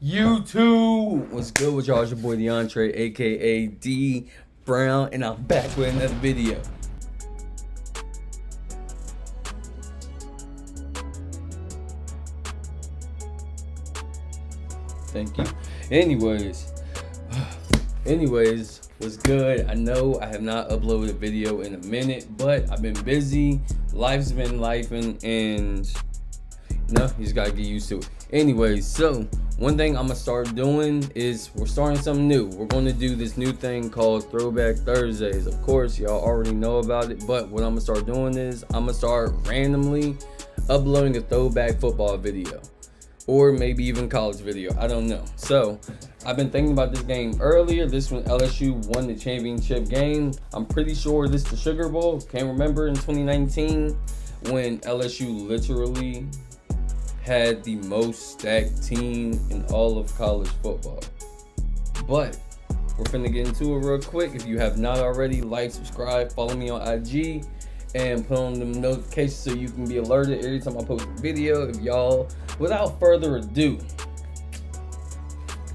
YouTube, what's good with y'all? It's your boy the Entree, aka D Brown, and I'm back with another video. Thank you. Anyways, what's good? I know I have not uploaded a video in a minute, but I've been busy. Life's been lifing, and no, you just gotta get used to it. Anyways, so one thing I'm gonna start doing is we're starting something new. We're gonna do this new thing called Throwback Thursdays. Of course, y'all already know about it, but what I'm gonna start doing is I'm gonna start randomly uploading a throwback football video, or maybe even college video. I don't know. So I've been thinking about this game earlier. This when LSU won the championship game. I'm pretty sure this is the Sugar Bowl. Can't remember in 2019 when LSU literally had the most stacked team in all of college football. But we're finna get into it real quick. If you have not already, like, subscribe, follow me on IG, and put on them notifications so you can be alerted every time I post a video. If y'all, without further ado,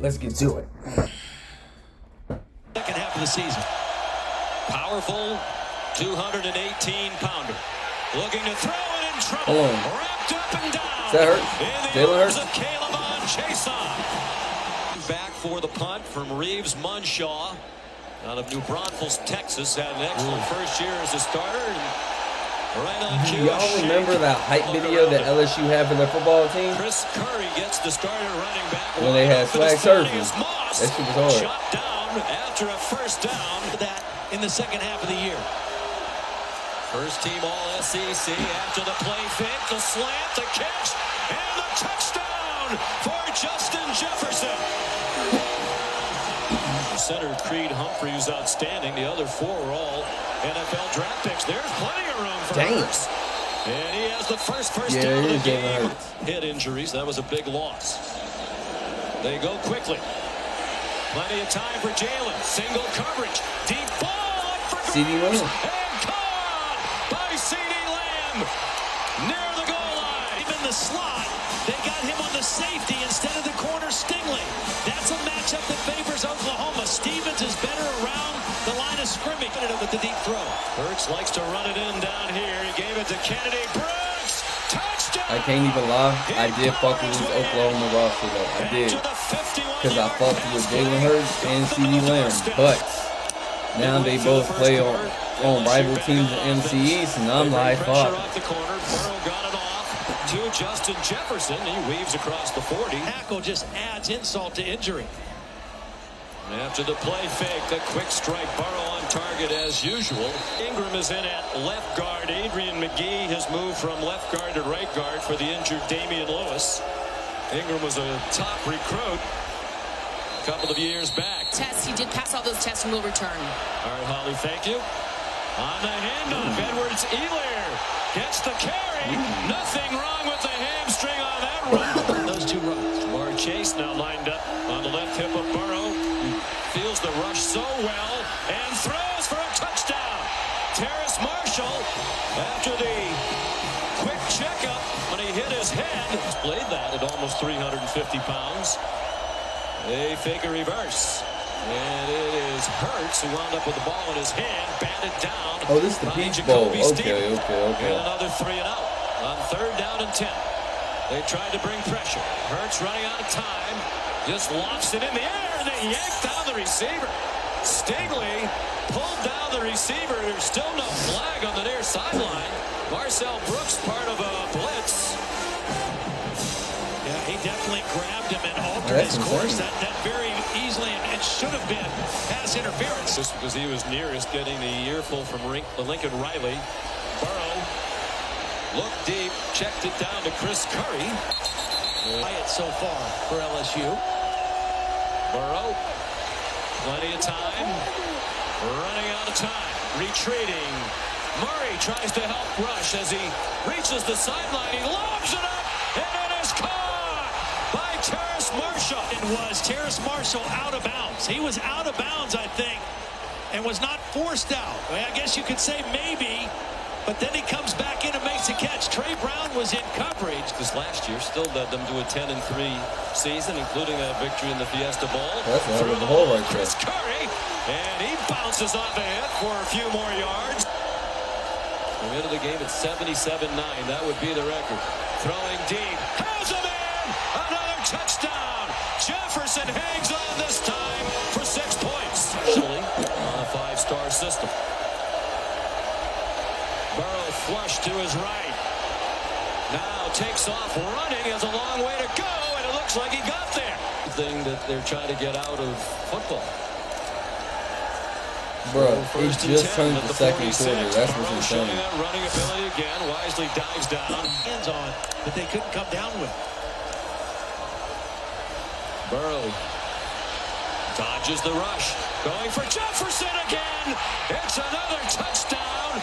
let's get to it. Second half of the season. Powerful 218-pounder. Looking to throw it in trouble. Wrapped up and down. Does that hurt? Jalen Hurts? Back for the punt from Reeves Munshaw out of New Braunfels, Texas. Had an excellent first year as a starter. Right on cue. Y'all remember that hype video that LSU had for their football team? Chris Curry gets the starter running back. When they had swag surfing. That shit was hard. Shot down after a first down. That in the second half of the year. First team all SEC after the play fake, the slant, the catch, and the touchdown for Justin Jefferson. Center Creed Humphrey was outstanding. The other four were all NFL draft picks. There's plenty of room for Hurts. And he has the first down of the game. Head injuries, that was a big loss. They go quickly. Plenty of time for Jalen. Single coverage. Deep ball up for Green. Near the goal line. Even the slot, they got him on the safety instead of the corner Stingley. That's a matchup that favors Oklahoma. Stevens is better around the line of scrimmage. With the deep throw. Hurts likes to run it in down here. He gave it to Kennedy. Brooks. Touchdown. I can't even lie. I did fuck with this Oklahoma roster though. I did. Because I fought with Jalen Hurts and CD Lamb. But now they both play on rival teams in MC East, and I'm like, fuck. Got it off to Justin Jefferson. He weaves across the 40. Tackle just adds insult to injury. And after the play fake, the quick strike. Burrow on target as usual. Ingram is in at left guard. Adrian McGee has moved from left guard to right guard for the injured Damian Lewis. Ingram was a top recruit a couple of years back. He did pass all those tests and will return. All right, Holly, thank you. On the handoff, Edwards-Helaire gets the carry. Nothing wrong with the hamstring on that run. Those two runs. Jamar Chase now lined up on the left hip of Burrow. Feels the rush so well and throws for a touchdown. Terrace Marshall, after the quick checkup when he hit his head, played that at almost 350 pounds. They fake a reverse. And it is Hurts who wound up with the ball in his hand, batted down. Oh, this is the Peach Bowl. Okay. And another 3 and out on 3rd down and 10. They tried to bring pressure. Hurts running out of time. Just lofts it in the air, and they yanked down the receiver. Stingley pulled down the receiver. There's still no flag on the near sideline. Marcel Brooks part of a blitz. Yeah, he definitely grabbed him and altered his course. That very easily, and it should have been pass interference. Just because he was nearest getting the earful from Lincoln Riley. Burrow looked deep, checked it down to Chris Curry. Quiet so far for LSU. Burrow, plenty of time, running out of time, retreating. Murray tries to help rush as he reaches the sideline. He lobs it up, and it is caught by Terrace Marshall. It was Terrace Marshall out of bounds. He was out of bounds, I think, and was not forced out. I guess you could say maybe but then he comes back in and makes a catch. Trey Brown was in coverage. This last year still led them to a 10-3 season, including a victory in the Fiesta Bowl. That's a hell of a hole right there. Chris Curry, and he bounces off a hit for a few more yards. We're into the game at 77-9. That would be the record. Throwing deep. Has a man! Another touchdown! Jefferson hangs on this time for 6 points. Especially on a 5-star system. Burrow flush to his right. Now takes off running. Has a long way to go, and it looks like he got there. Thing that they're trying to get out of football. Bro, it just turned the second quarter. That's what's insane. That running ability again. Wisely dives down. Hands on that they couldn't come down with. Burrow dodges the rush. Going for Jefferson again. It's another touchdown.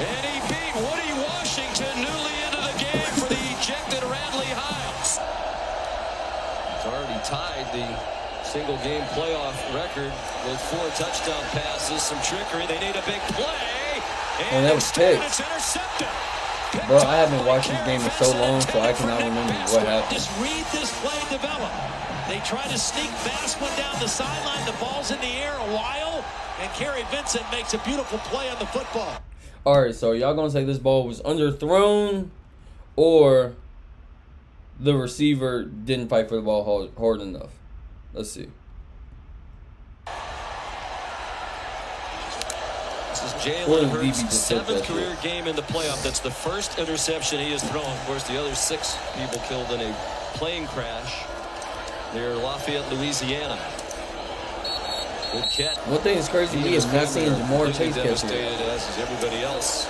And he beat Woody Washington newly into the game for the ejected Radley Hiles. He's already tied the single-game playoff record with 4 touchdown passes, some trickery. They need a big play. And that was picked. It's intercepted. Bro, I haven't watched this game in so long, so I cannot remember what happened. Just read this play develop. They try to sneak fast one down the sideline. The ball's in the air a while, and Kerry Vincent makes a beautiful play on the football. All right, so y'all gonna say this ball was underthrown, or the receiver didn't fight for the ball hard enough? Let's see. This is Jalen Hurts' 7th career game in the playoff. That's the first interception he has thrown. Of course, the other 6 people killed in a plane crash near Lafayette, Louisiana. Good catch. One thing that's crazy to me is not seeing Jamar Chase catch devastated, as is everybody else.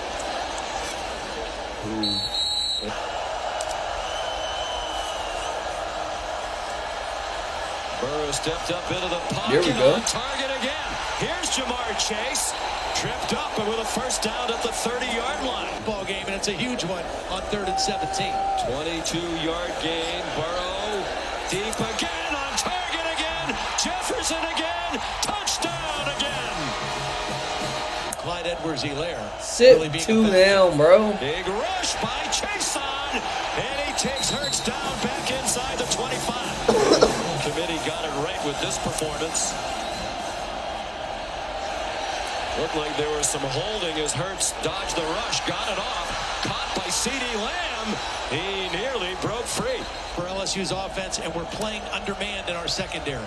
Burrow stepped up into the pocket. Here we go. On target again. Here's Jamar Chase. Tripped up, but with a first down at the 30-yard line. Ball game, and it's a huge one on 3rd and 17. 22-yard gain. Burrow deep again, on target again. Jefferson again. Touchdown again. Clyde Edwards-Helaire. Sit really 2 down, bro. Big rush by Chason, and he takes Hurts down back inside the 25. Committee got it right with this performance. Looked like there was some holding as Hurts dodged the rush, got it off, caught by CeeDee Lamb. He nearly broke free. For LSU's offense, and we're playing undermanned in our secondary.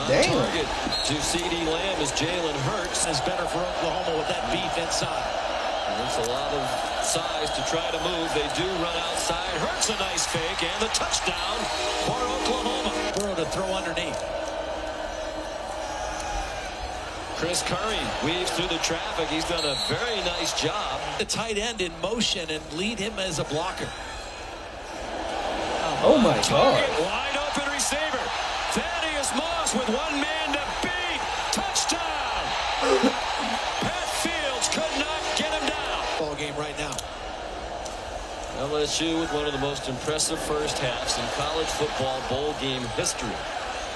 Damn. Target to CeeDee Lamb as Jalen Hurts is better for Oklahoma with that beef inside. And it's a lot of size to try to move. They do run outside. Hurts a nice fake, and the touchdown for Oklahoma. Burrow to throw underneath. Chris Curry weaves through the traffic. He's done a very nice job. The tight end in motion and lead him as a blocker. Oh my God. Wide open receiver. Thaddeus Moss with 1 man to beat. Touchdown. Pat Fields could not get him down. Ball game right now. LSU with one of the most impressive first halves in college football bowl game history.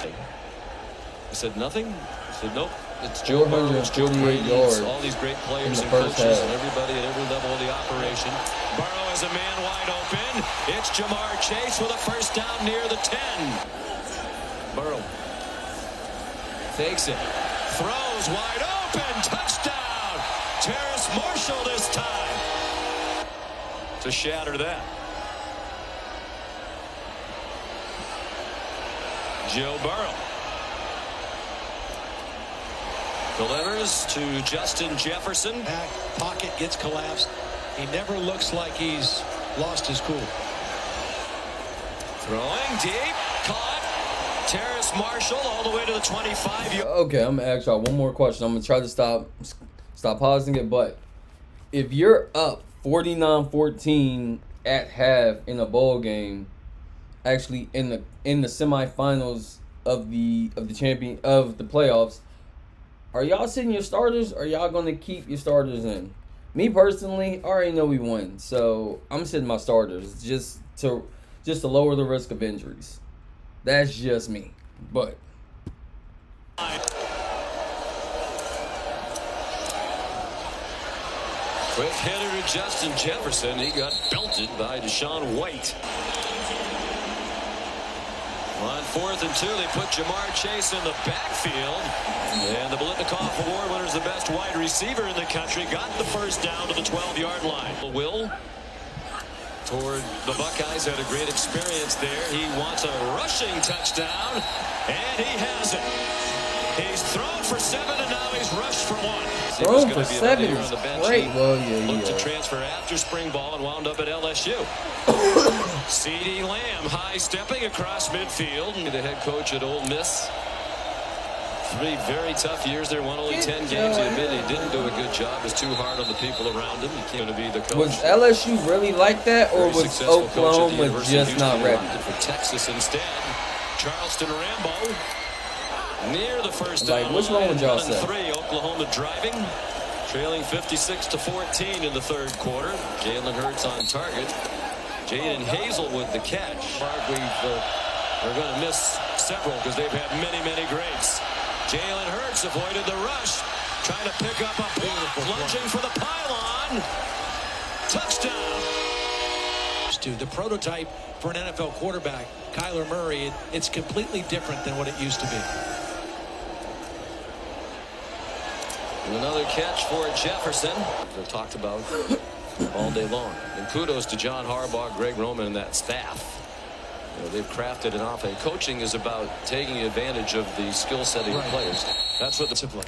I said nothing. I said nope. It's Joe Burrow, it's Joe Brady, all these great players and coaches and everybody at every level of the operation. Burrow has a man wide open. It's Jamar Chase with a first down near the 10. Burrow fakes it, throws wide open, touchdown. Terrace Marshall this time to shatter that. Joe Burrow delivers to Justin Jefferson. Back pocket gets collapsed. He never looks like he's lost his cool. Throwing deep, caught. Terrace Marshall all the way to the 25. Okay, I'm gonna ask y'all one more question. I'm gonna try to stop pausing it, but if you're up 49-14 at half in a bowl game, actually in the semifinals of the champion of the playoffs, are y'all sitting your starters, or are y'all gonna keep your starters in? Me personally, I already know we won, so I'm sitting my starters just to lower the risk of injuries. That's just me, but Quick hitter to Justin Jefferson. He got belted by Deshaun White. On 4th and 2, they put Jamar Chase in the backfield. And the Biletnikoff Award winner is the best wide receiver in the country. Got the first down to the 12-yard line. Will toward the Buckeyes, had a great experience there. He wants a rushing touchdown, and he has it. He's thrown for 7, and now he's rushed for 1. Thrown for 7 is great. Well, Looked to transfer after spring ball and wound up at LSU. CeeDee Lamb high-stepping across midfield. The head coach at Ole Miss. 3 very tough years there. Won only 10 games. He admitted he didn't do a good job. It was too hard on the people around him. He came to be the coach. Was LSU really like that, or was Oklahoma just not ready? For Texas instead. Charleston Rambo near the first down. Like, which one would y'all say? 3. Oklahoma driving, trailing 56-14 in the 3rd quarter. Jalen Hurts on target. Jaden Hazelwood the catch. We're going to miss several because they've had many, many greats. Jalen Hurts avoided the rush, trying to pick up a block, lunging for the pylon. Touchdown. The prototype for an NFL quarterback, Kyler Murray, it's completely different than what it used to be. And another catch for Jefferson. They've talked about all day long. And kudos to John Harbaugh, Greg Roman, and that staff. You know, they've crafted an offense. Coaching is about taking advantage of the skill set of your players. That's what the simpler.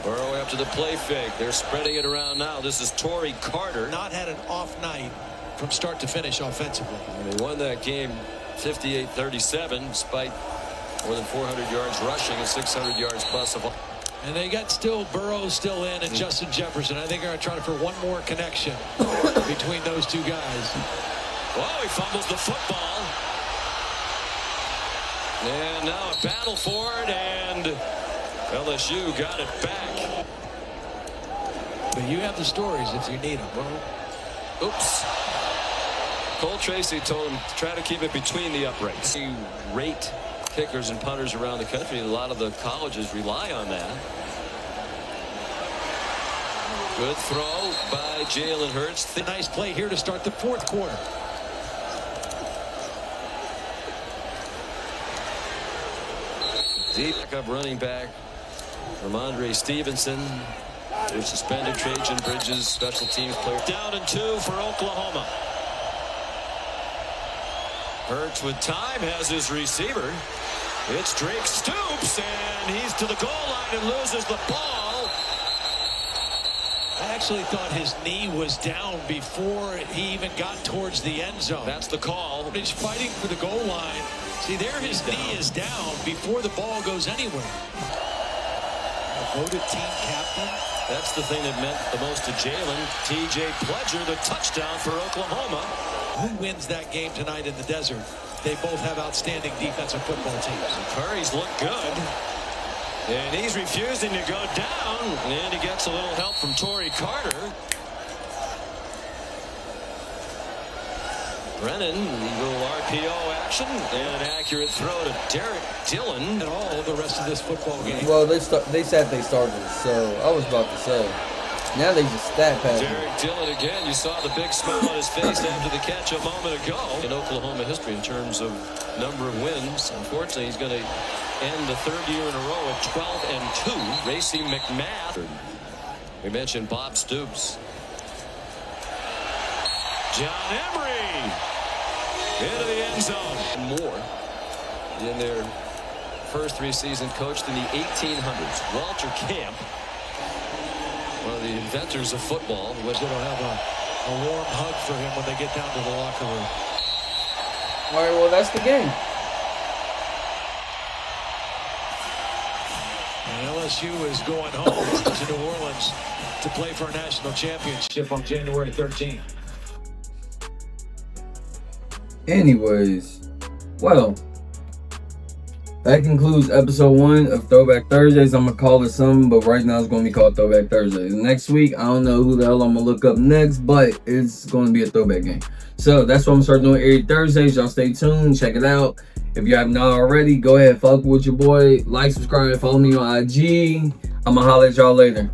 Burrow after the play fake. They're spreading it around now. This is Torrey Carter. Not had an off night from start to finish offensively. And they won that game 58-37 despite more than 400 yards rushing and 600 yards plus of all. And they got Burrow still in, and Justin Jefferson. I think they're going to try for one more connection between those two guys. Whoa, he fumbles the football. And now a battle for it, and LSU got it back. But you have the stories if you need them. Well, oops. Cole Tracy told him to try to keep it between the uprights. He rate kickers and punters around the country. A lot of the colleges rely on that. Good throw by Jalen Hurts. A nice play here to start the 4th quarter. Deep backup running back Ramondre Stevenson. There's suspended Trajan Bridges, special teams player. Down and 2 for Oklahoma. Hurts with time has his receiver. It's Drake Stoops, and he's to the goal line and loses the ball. I actually thought his knee was down before he even got towards the end zone. That's the call. He's fighting for the goal line. See, there his knee is down before the ball goes anywhere. A voted team captain. That's the thing that meant the most to Jalen. T.J. Pledger, the touchdown for Oklahoma. Who wins that game tonight in the desert? They both have outstanding defensive football teams. Curry's looked good. And he's refusing to go down. And he gets a little help from Torrey Carter. Brennan, a little RPO action. And an accurate throw to Derek Dillon. And all the rest of this football game. Well, they said they started, so I was about to say. Now they just stat pass. Derek Dillon again. You saw the big smile on his face after the catch a moment ago. In Oklahoma history in terms of number of wins. Unfortunately, he's going to end the 3rd year in a row at 12-2. Racey McMath. We mentioned Bob Stoops. John Emery into the end zone. And more in their first 3 seasons coached in the 1800s. Walter Camp, one of the inventors of football. Going to have a warm hug for him when they get down to the locker room. All right, well, that's the game. And LSU is going home to New Orleans to play for a national championship on January 13th. Anyways, well, that concludes episode 1 of Throwback Thursdays. I'm gonna call it something, but right now it's gonna be called Throwback Thursdays. Next week, I don't know who the hell I'm gonna look up next, but it's gonna be a throwback game. So that's what I'm gonna start doing every Thursdays. Y'all stay tuned, check it out. If you have not already, go ahead, fuck with your boy, like, subscribe, follow me on IG. I'm gonna holler at y'all later.